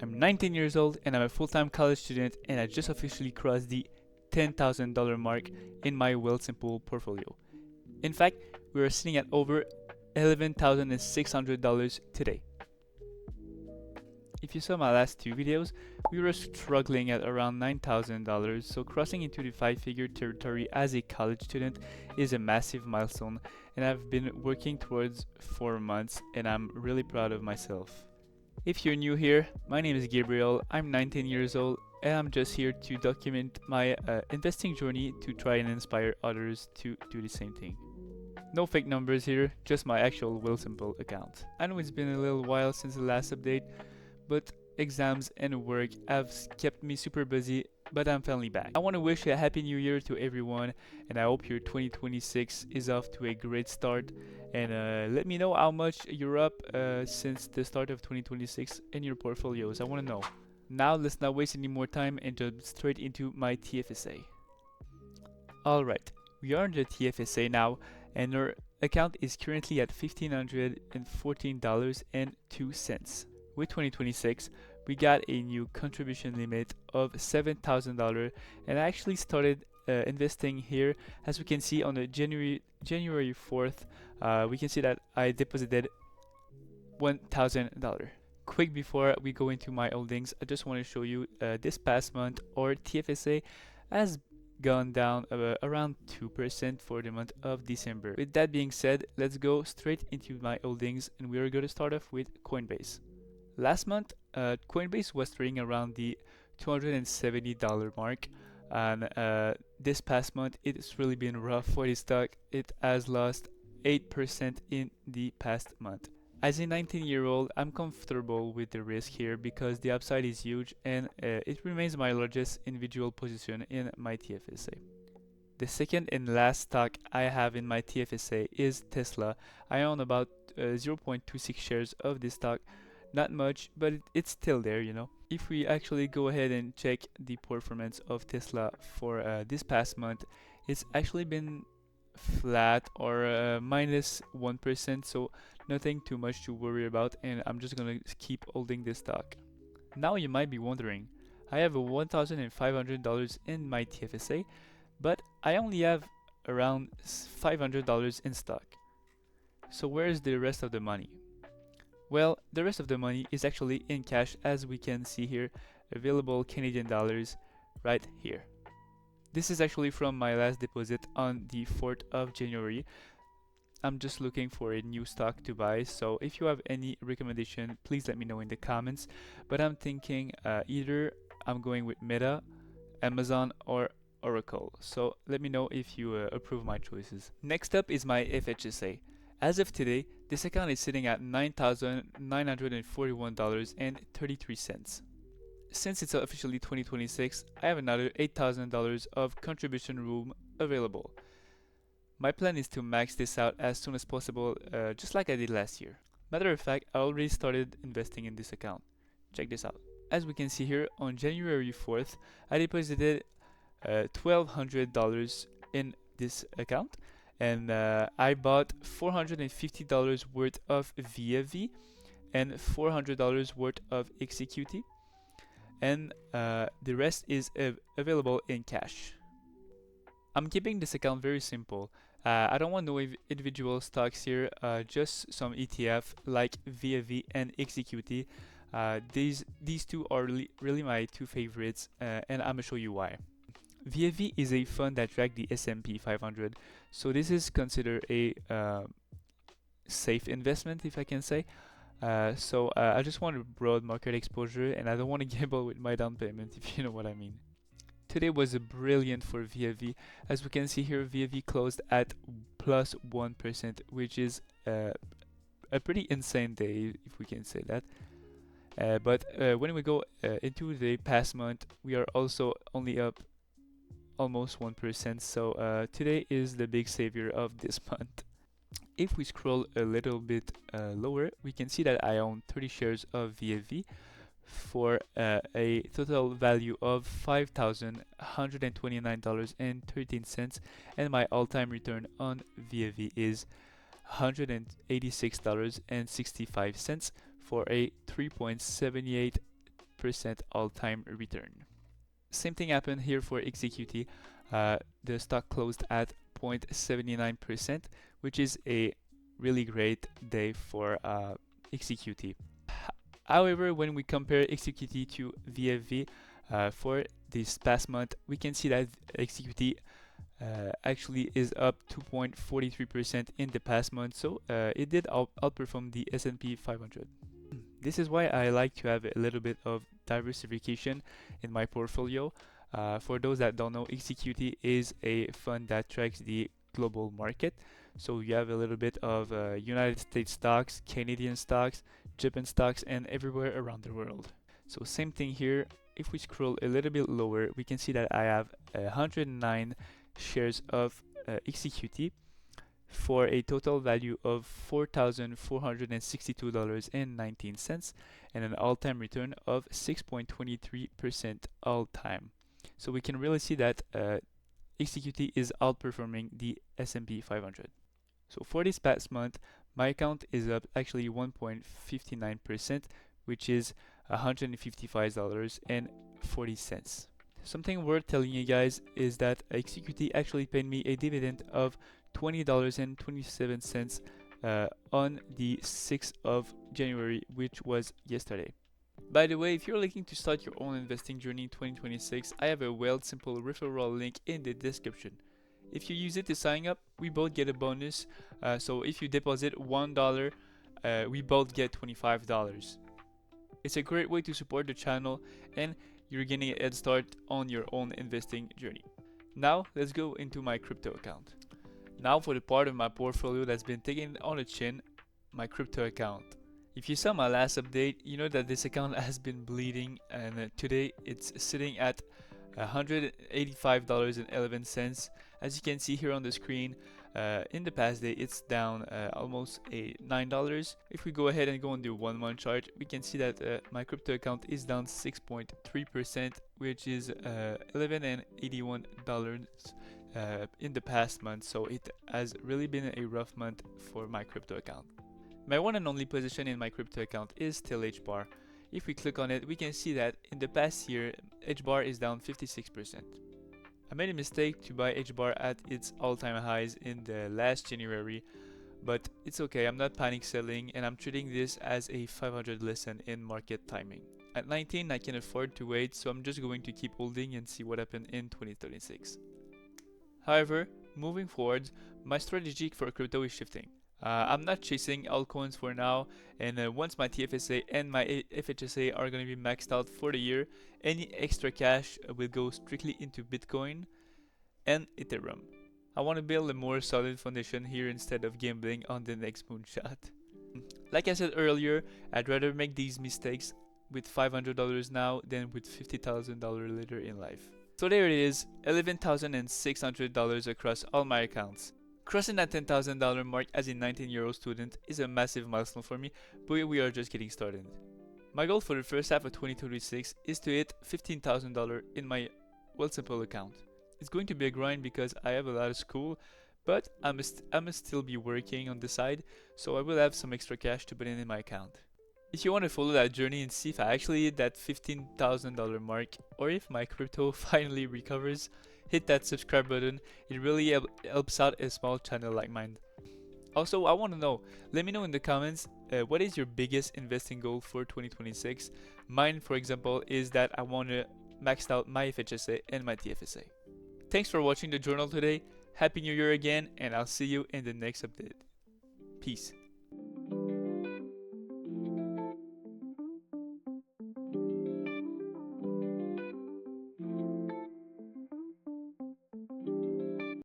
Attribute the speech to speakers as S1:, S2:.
S1: I'm 19 years old and I'm a full-time college student, and I just officially crossed the $10,000 mark in my Wealthsimple portfolio. In fact, we are sitting at over $11,600 today. If you saw my last two videos, we were struggling at around $9,000, so crossing into the five-figure territory as a college student is a massive milestone, and I've been working towards 4 months, and I'm really proud of myself. If you're new here, my name is Gabriel, I'm 19 years old, and I'm just here to document my investing journey to try and inspire others to do the same thing. No fake numbers here, just my actual Wealthsimple account. I know it's been a little while since the last update, but exams and work have kept me super busy, but I'm finally back. I want to wish a happy new year to everyone, and I hope your 2026 is off to a great start, and let me know how much you're up since the start of 2026 in your portfolios. I want to know. Now let's not waste any more time and jump straight into my TFSA. Alright, we are in the TFSA now, and our account is currently at $1,514.02. With 2026, we got a new contribution limit of $7,000, and I actually started investing here. As we can see on the January 4th, we can see that I deposited $1,000. Quick before we go into my holdings, I just want to show you this past month our TFSA has gone down around 2% for the month of December. With that being said, let's go straight into my holdings, and we are going to start off with Coinbase. Last month, Coinbase was trading around the $270 mark, and this past month it's really been rough for the stock. It has lost 8% in the past month. As a 19-year-old, I'm comfortable with the risk here because the upside is huge, and it remains my largest individual position in my TFSA. The second and last stock I have in my TFSA is Tesla. I own about 0.26 shares of this stock. Not much, but it's still there, you know. If we actually go ahead and check the performance of Tesla for this past month, it's actually been flat or minus 1%, so nothing too much to worry about, and I'm just gonna keep holding this stock. Now you might be wondering, I have $1,500 in my TFSA, but I only have around $500 in stock. So where is the rest of the money? Well, the rest of the money is actually in cash, as we can see here, available Canadian dollars right here. This is actually from my last deposit on the 4th of January. I'm just looking for a new stock to buy, so if you have any recommendation, please let me know in the comments. But I'm thinking either I'm going with Meta, Amazon, or Oracle. So let me know if you approve my choices. Next up is my FHSA. As of today, this account is sitting at $9,941.33. Since it's officially 2026, I have another $8,000 of contribution room available. My plan is to max this out as soon as possible, just like I did last year. Matter of fact, I already started investing in this account. Check this out. As we can see here, on January 4th, I deposited $1,200 in this account, and I bought $450 worth of VFV and $400 worth of XQT, and the rest is available in cash. I'm keeping this account very simple. I don't want no individual stocks here, just some ETF like VFV and XQT. These two are really my two favorites, and I'm gonna show you why. VFV is a fund that tracks the S&P 500, so this is considered a safe investment, if I can say. So I just want a broad market exposure, and I don't want to gamble with my down payment, if you know what I mean. Today was brilliant for VFV. As we can see here, VFV closed at plus 1%, which is a pretty insane day, if we can say that. But when we go into the past month, we are also only up almost 1%, so today is the big savior of this month. If we scroll a little bit lower, we can see that I own 30 shares of VFV for a total value of $5,129.13, and my all-time return on VFV is $186.65 for a 3.78% 8% all-time return. Same thing happened here for XQT. The stock closed at 0.79%, which is a really great day for XQT. However, when we compare XQT to VFV for this past month, we can see that XQT actually is up 2.43% in the past month, so it did outperform the S&P 500. This is why I like to have a little bit of diversification in my portfolio. For those that don't know, XQT is a fund that tracks the global market. So you have a little bit of United States stocks, Canadian stocks, Japan stocks, and everywhere around the world. So same thing here. If we scroll a little bit lower, we can see that I have 109 shares of XQT for a total value of $4,462.19 and an all-time return of 6.23% all-time. So we can really see that XQT is outperforming the S&P 500. So for this past month, my account is up actually 1.59%, which is $155.40. Something worth telling you guys is that XQT actually paid me a dividend of $20.27 on the 6th of January, which was yesterday. By the way, if you're looking to start your own investing journey in 2026, I have a Wealthsimple referral link in the description. If you use it to sign up, we both get a bonus. So if you deposit $1, we both get $25. It's a great way to support the channel and you're getting a head start on your own investing journey. Now let's go into my crypto account. Now for the part of my portfolio that's been taken on the chin, my crypto account. If you saw my last update, you know that this account has been bleeding, and today it's sitting at $185.11. As you can see here on the screen, in the past day it's down almost $9. If we go ahead and go on the 1 month chart, we can see that my crypto account is down 6.3%, which is $11.81 in the past month. So it has really been a rough month for my crypto account. My one and only position in my crypto account is still HBAR. If we click on it, we can see that in the past year, HBAR is down 56%. I made a mistake to buy HBAR at its all-time highs in the last January, but it's okay, I'm not panic selling and I'm treating this as a 500 lesson in market timing. At 19, I can afford to wait, so I'm just going to keep holding and see what happens in 2036. However, moving forward, my strategy for crypto is shifting. I'm not chasing altcoins for now, and once my TFSA and my FHSA are going to be maxed out for the year, any extra cash will go strictly into Bitcoin and Ethereum. I want to build a more solid foundation here instead of gambling on the next moonshot. Like I said earlier, I'd rather make these mistakes with $500 now than with $50,000 later in life. So there it is, $11,600 across all my accounts. Crossing that $10,000 mark as a 19-year-old student is a massive milestone for me, but we are just getting started. My goal for the first half of 2026 is to hit $15,000 in my Wealthsimple account. It's going to be a grind because I have a lot of school, but I must still be working on the side, so I will have some extra cash to put in my account. If you want to follow that journey and see if I actually hit that $15,000 mark, or if my crypto finally recovers, hit that subscribe button. It really helps out a small channel like mine. Also, I want to know, let me know in the comments, what is your biggest investing goal for 2026? Mine, for example, is that I want to max out my FHSA and my TFSA. Thanks for watching the journal today. Happy New Year again, and I'll see you in the next update. Peace.